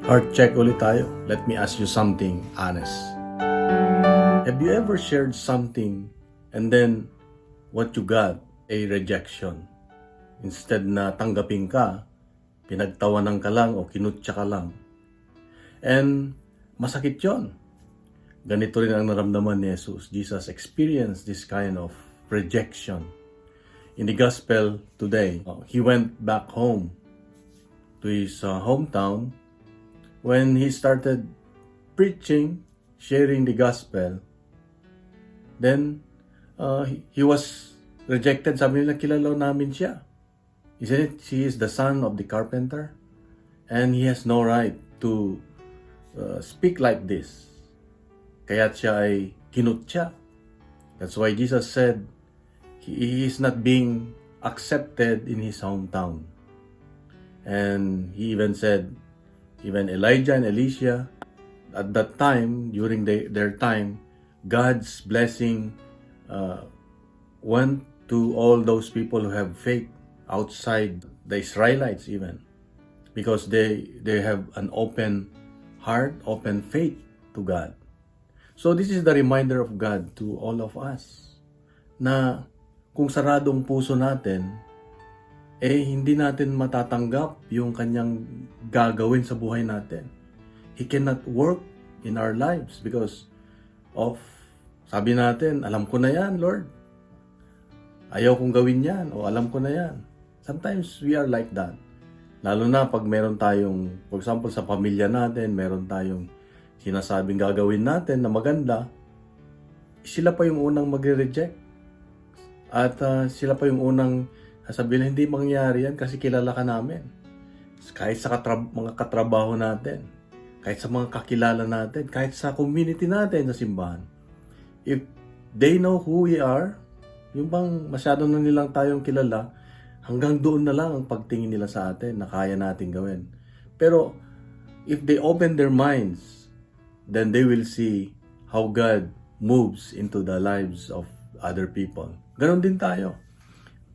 Heart check ulit tayo. Let me ask you something honest. Have you ever shared something and then what you got, a rejection? Instead na tanggapin ka, pinagtawanan ka lang o kinutya ka lang. And masakit yon. Ganito rin ang naramdaman ni Jesus. Jesus experienced this kind of rejection. In the gospel today, he went back home to his hometown. When he started preaching, sharing the gospel, then he was rejected. Sabi nila, kilala namin siya. Isn't it? He is the son of the carpenter. And he has no right to speak like this. Kaya siya ay kinutya. That's why Jesus said, he is not being accepted in his hometown. And he even said, even Elijah and Elisha, at that time, during their time, God's blessing went to all those people who have faith outside the Israelites even. Because they have an open heart, open faith to God. So this is the reminder of God to all of us na kung saradong puso natin, hindi natin matatanggap yung kanyang gagawin sa buhay natin. He cannot work in our lives because of, sabi natin, alam ko na yan, Lord. Ayaw kong gawin yan, o alam ko na yan. Sometimes we are like that. Lalo na pag meron tayong, for example, sa pamilya natin, meron tayong sinasabing gagawin natin na maganda, sila pa yung unang magre-reject. At sila pa yung unang sabihin, hindi mangyari yan kasi kilala ka namin. Kahit sa mga katrabaho natin, kahit sa mga kakilala natin, kahit sa community natin sa simbahan. If they know who we are, yung bang masyado na nilang tayong kilala, hanggang doon na lang ang pagtingin nila sa atin na kaya natin gawin. Pero if they open their minds, then they will see how God moves into the lives of other people. Ganon din tayo.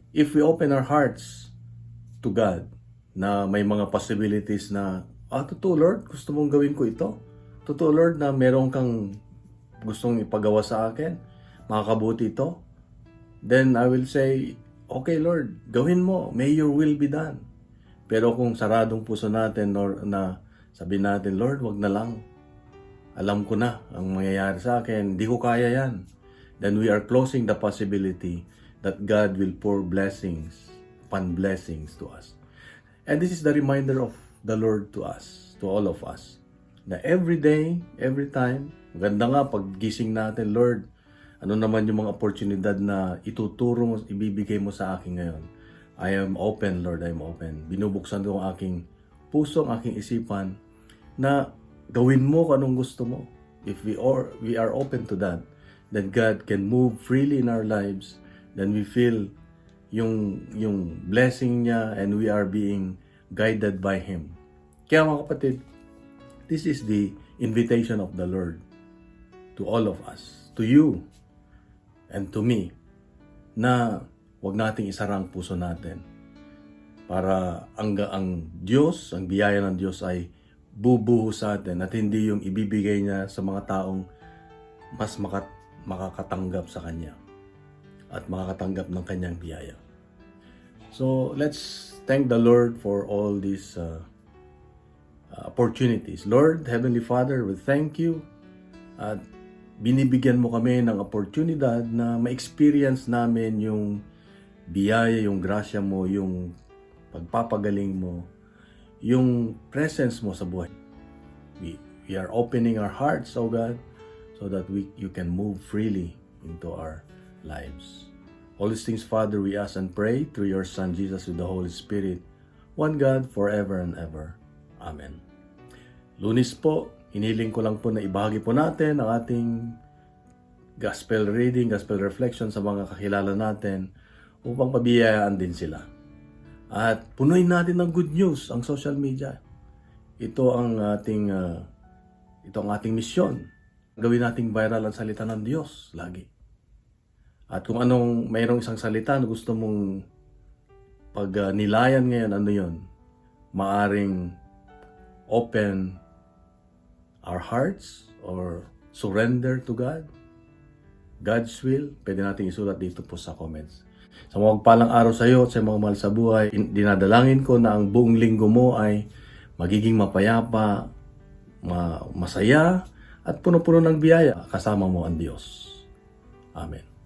If we open our hearts to God, na may mga possibilities na, totoo Lord, gusto mong gawin ko ito. Totoo Lord na meron kang gustong ipagawa sa akin, makakabuti ito. Then I will say, okay Lord, gawin mo, may your will be done. Pero kung saradong puso natin or na sabi natin, Lord, wag na lang. Alam ko na ang mangyayari sa akin, hindi ko kaya yan. Then we are closing the possibility that God will pour blessings upon blessings to us. And this is the reminder of the Lord to us, to all of us, na every day, every time, maganda nga pag gising natin, Lord, ano naman yung mga oportunidad na ituturo mo, ibibigay mo sa akin ngayon. I am open, Lord, I am open. Binubuksan ko ang aking puso, ang aking isipan, na gawin mo kung anong gusto mo. If we are open to that, then God can move freely in our lives. Then we feel yung blessing niya and we are being guided by Him. Kaya mga kapatid, this is the invitation of the Lord to all of us, to you and to me, na wag nating isarang puso natin para ang Diyos, ang biyaya ng Diyos ay bubuhos sa atin at hindi yung ibibigay niya sa mga taong mas makakatanggap sa Kanya at makakatanggap ng Kanyang biyaya. So, let's thank the Lord for all these opportunities. Lord, Heavenly Father, we thank you at binibigyan mo kami ng oportunidad na ma-experience namin yung biyaya, yung grasya mo, yung pagpapagaling mo, yung presence mo sa buhay. We are opening our hearts, oh God, so that you can move freely into our lives. All these things, Father, we ask and pray through your Son, Jesus, with the Holy Spirit, one God, forever and ever. Amen. Lunes po, iniling ko lang po na ibahagi po natin ang ating gospel reading, gospel reflection sa mga kakilala natin upang pabiyayaan din sila. At punuin natin ng good news ang social media. Ito ang ating misyon. Gawin nating viral ang salita ng Diyos lagi. At kung mayroong isang salita na gusto mong pag nilayan ngayon, ano yon? Maaring open our hearts or surrender to God, God's will, pwede natin isulat dito po sa comments. Sa mga palang araw sa iyo at sa mga mahal sa buhay, dinadalangin ko na ang buong linggo mo ay magiging mapayapa, masaya, at puno-puno ng biyaya kasama mo ang Diyos. Amen.